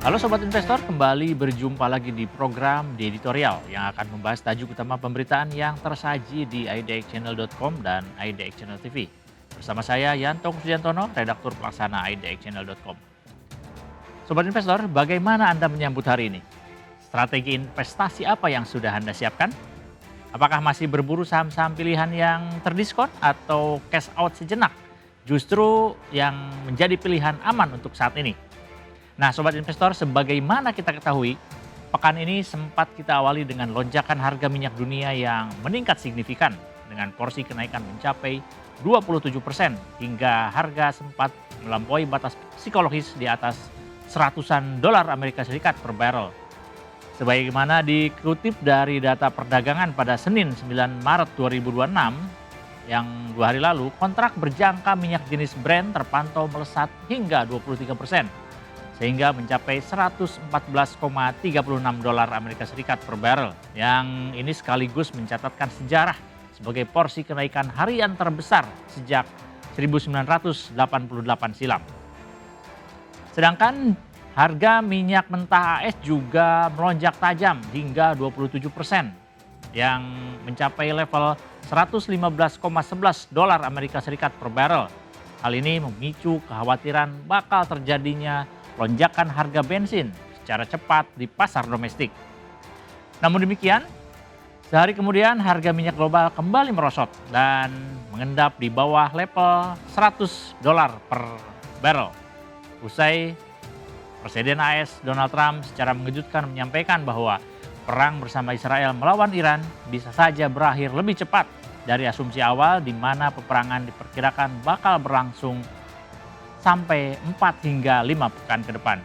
Halo Sobat Investor, kembali berjumpa lagi di program The Editorial yang akan membahas tajuk utama pemberitaan yang tersaji di idxchannel.com dan idxchannel TV. Bersama saya Yanto Sujantono, redaktur pelaksana idxchannel.com. Sobat Investor, bagaimana Anda menyambut hari ini? Strategi investasi apa yang sudah Anda siapkan? Apakah masih berburu saham-saham pilihan yang terdiskon atau cash out sejenak? Justru yang menjadi pilihan aman untuk saat ini. Nah, Sobat Investor, sebagaimana kita ketahui, pekan ini sempat kita awali dengan lonjakan harga minyak dunia yang meningkat signifikan dengan porsi kenaikan mencapai 27% hingga harga sempat melampaui batas psikologis di atas $100 Amerika Serikat per barrel. Sebagaimana dikutip dari data perdagangan pada Senin 9 Maret 2026 yang 2 hari lalu, kontrak berjangka minyak jenis Brent terpantau melesat hingga 23%. Sehingga mencapai $114,36 Amerika Serikat per barrel, yang ini sekaligus mencatatkan sejarah sebagai porsi kenaikan harian terbesar sejak 1988 silam. Sedangkan harga minyak mentah AS juga melonjak tajam hingga 27%, yang mencapai level $115,11 Amerika Serikat per barrel. Hal ini memicu kekhawatiran bakal terjadinya lonjakan harga bensin secara cepat di pasar domestik. Namun demikian, sehari kemudian harga minyak global kembali merosot dan mengendap di bawah level $100 per barrel. Usai Presiden AS Donald Trump secara mengejutkan menyampaikan bahwa perang bersama Israel melawan Iran bisa saja berakhir lebih cepat dari asumsi awal, di mana peperangan diperkirakan bakal berlangsung sampai 4 hingga 5 pekan ke depan.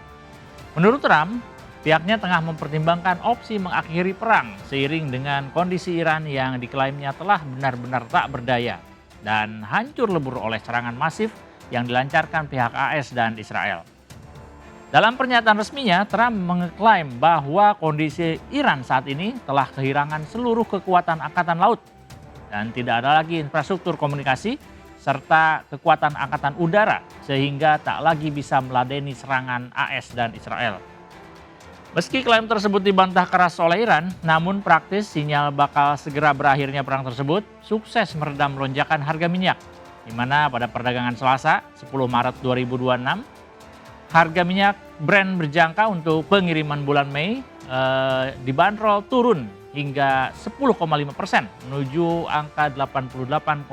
Menurut Trump, pihaknya tengah mempertimbangkan opsi mengakhiri perang seiring dengan kondisi Iran yang diklaimnya telah benar-benar tak berdaya dan hancur lebur oleh serangan masif yang dilancarkan pihak AS dan Israel. Dalam pernyataan resminya, Trump mengklaim bahwa kondisi Iran saat ini telah kehilangan seluruh kekuatan angkatan laut dan tidak ada lagi infrastruktur komunikasi serta kekuatan angkatan udara sehingga tak lagi bisa meladeni serangan AS dan Israel. Meski klaim tersebut dibantah keras oleh Iran, namun praktis sinyal bakal segera berakhirnya perang tersebut sukses meredam lonjakan harga minyak, di mana pada perdagangan Selasa 10 Maret 2026, harga minyak Brent berjangka untuk pengiriman bulan Mei dibanderol turun hingga 10,5% menuju angka $88,61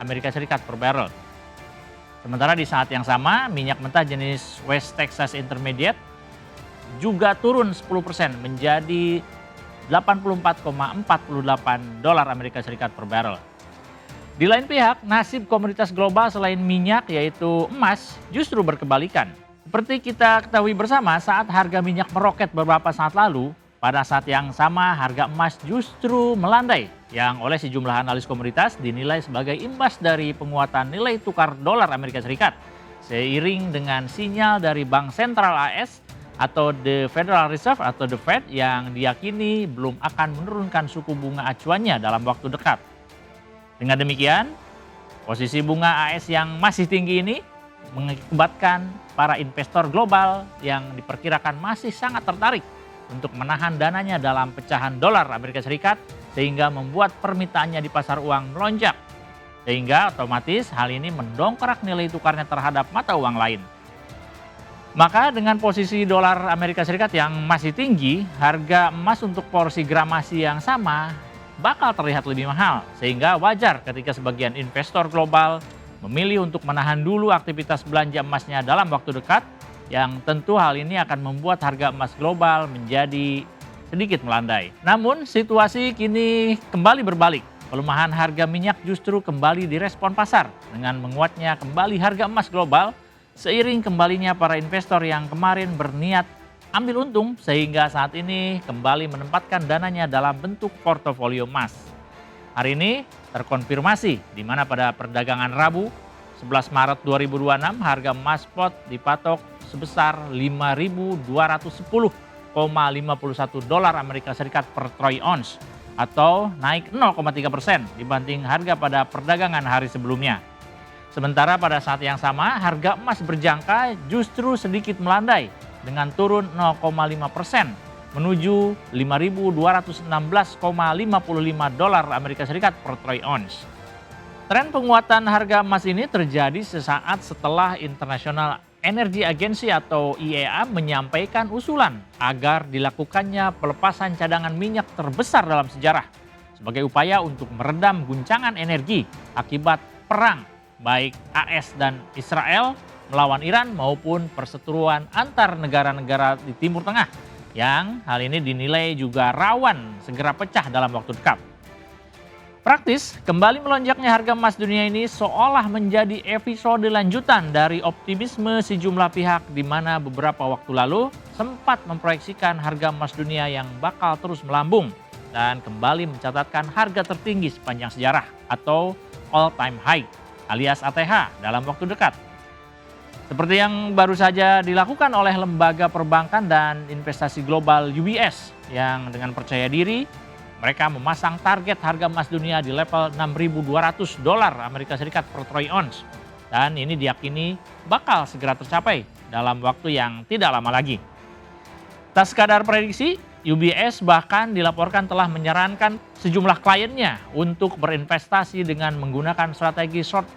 Amerika Serikat per barrel. Sementara di saat yang sama, minyak mentah jenis West Texas Intermediate juga turun 10% menjadi $84,48 Amerika Serikat per barrel. Di lain pihak, nasib komoditas global selain minyak yaitu emas justru berkebalikan. Seperti kita ketahui bersama, saat harga minyak meroket beberapa saat lalu, pada saat yang sama harga emas justru melandai, yang oleh sejumlah analis komoditas dinilai sebagai imbas dari penguatan nilai tukar dolar Amerika Serikat, seiring dengan sinyal dari Bank Sentral AS atau The Federal Reserve atau The Fed yang diyakini belum akan menurunkan suku bunga acuannya dalam waktu dekat. Dengan demikian, posisi bunga AS yang masih tinggi ini mengakibatkan para investor global yang diperkirakan masih sangat tertarik untuk menahan dananya dalam pecahan dolar Amerika Serikat sehingga membuat permintaannya di pasar uang melonjak. Sehingga otomatis hal ini mendongkrak nilai tukarnya terhadap mata uang lain. Maka dengan posisi dolar Amerika Serikat yang masih tinggi, harga emas untuk porsi gramasi yang sama bakal terlihat lebih mahal. Sehingga wajar ketika sebagian investor global memilih untuk menahan dulu aktivitas belanja emasnya dalam waktu dekat, yang tentu hal ini akan membuat harga emas global menjadi sedikit melandai. Namun situasi kini kembali berbalik. Pelemahan harga minyak justru kembali direspon pasar dengan menguatnya kembali harga emas global seiring kembalinya para investor yang kemarin berniat ambil untung sehingga saat ini kembali menempatkan dananya dalam bentuk portofolio emas. Hari ini terkonfirmasi di mana pada perdagangan Rabu 11 Maret 2026 harga emas spot dipatok sebesar $5.210,51 Amerika Serikat per troy ounce atau naik 0,3% dibanding harga pada perdagangan hari sebelumnya. Sementara pada saat yang sama, harga emas berjangka justru sedikit melandai dengan turun 0,5% menuju 5.216,55 dolar Amerika Serikat per troy ounce. Tren penguatan harga emas ini terjadi sesaat setelah International Energy Agency atau IEA menyampaikan usulan agar dilakukannya pelepasan cadangan minyak terbesar dalam sejarah sebagai upaya untuk meredam guncangan energi akibat perang baik AS dan Israel melawan Iran maupun perseteruan antar negara-negara di Timur Tengah yang hal ini dinilai juga rawan segera pecah dalam waktu dekat. Praktis, kembali melonjaknya harga emas dunia ini seolah menjadi episode lanjutan dari optimisme sejumlah pihak di mana beberapa waktu lalu sempat memproyeksikan harga emas dunia yang bakal terus melambung dan kembali mencatatkan harga tertinggi sepanjang sejarah atau all time high alias ATH dalam waktu dekat. Seperti yang baru saja dilakukan oleh lembaga perbankan dan investasi global UBS yang dengan percaya diri mereka memasang target harga emas dunia di level 6.200 dolar Amerika Serikat per troy ounce. Dan ini diyakini bakal segera tercapai dalam waktu yang tidak lama lagi. Tak sekadar prediksi, UBS bahkan dilaporkan telah menyarankan sejumlah kliennya untuk berinvestasi dengan menggunakan strategi short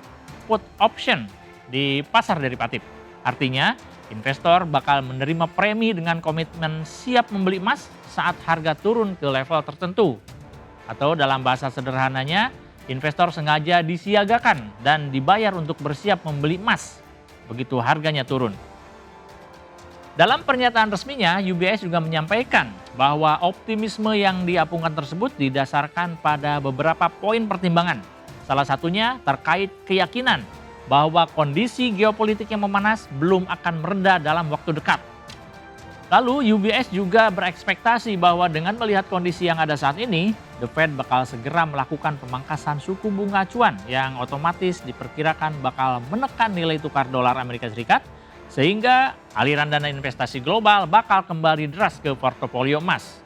put option di pasar derivatif. Artinya, investor bakal menerima premi dengan komitmen siap membeli emas saat harga turun ke level tertentu. Atau dalam bahasa sederhananya, investor sengaja disiagakan dan dibayar untuk bersiap membeli emas begitu harganya turun. Dalam pernyataan resminya, UBS juga menyampaikan bahwa optimisme yang diapungkan tersebut didasarkan pada beberapa poin pertimbangan. Salah satunya terkait keyakinan bahwa kondisi geopolitik yang memanas belum akan mereda dalam waktu dekat. Lalu UBS juga berekspektasi bahwa dengan melihat kondisi yang ada saat ini, The Fed bakal segera melakukan pemangkasan suku bunga acuan yang otomatis diperkirakan bakal menekan nilai tukar dolar Amerika Serikat sehingga aliran dana investasi global bakal kembali deras ke portofolio emas.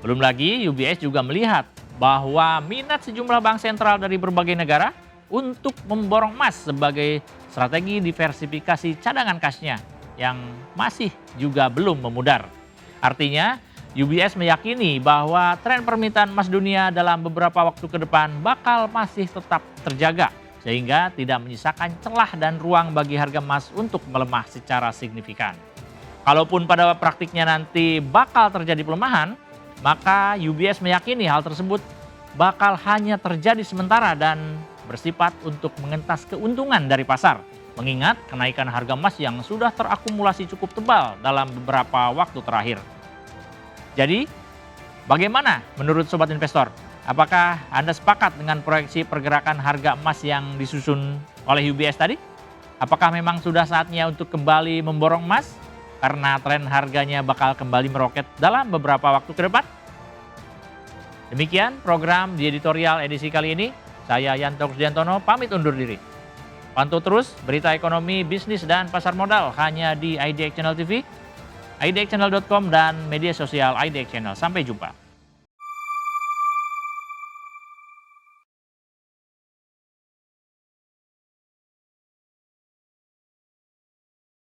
Belum lagi UBS juga melihat bahwa minat sejumlah bank sentral dari berbagai negara untuk memborong emas sebagai strategi diversifikasi cadangan kasnya yang masih juga belum memudar. Artinya, UBS meyakini bahwa tren permintaan emas dunia dalam beberapa waktu ke depan bakal masih tetap terjaga, sehingga tidak menyisakan celah dan ruang bagi harga emas untuk melemah secara signifikan. Kalaupun pada praktiknya nanti bakal terjadi pelemahan, maka UBS meyakini hal tersebut bakal hanya terjadi sementara dan bersifat untuk mengentas keuntungan dari pasar. Mengingat kenaikan harga emas yang sudah terakumulasi cukup tebal dalam beberapa waktu terakhir. Jadi, bagaimana menurut sobat investor? Apakah Anda sepakat dengan proyeksi pergerakan harga emas yang disusun oleh UBS tadi? Apakah memang sudah saatnya untuk kembali memborong emas? Karena tren harganya bakal kembali meroket dalam beberapa waktu ke depan? Demikian program di editorial edisi kali ini. Saya Yanto Kusdiantono pamit undur diri. Pantau terus berita ekonomi, bisnis, dan pasar modal hanya di IDX Channel TV, idxchannel.com, dan media sosial IDX Channel. Sampai jumpa.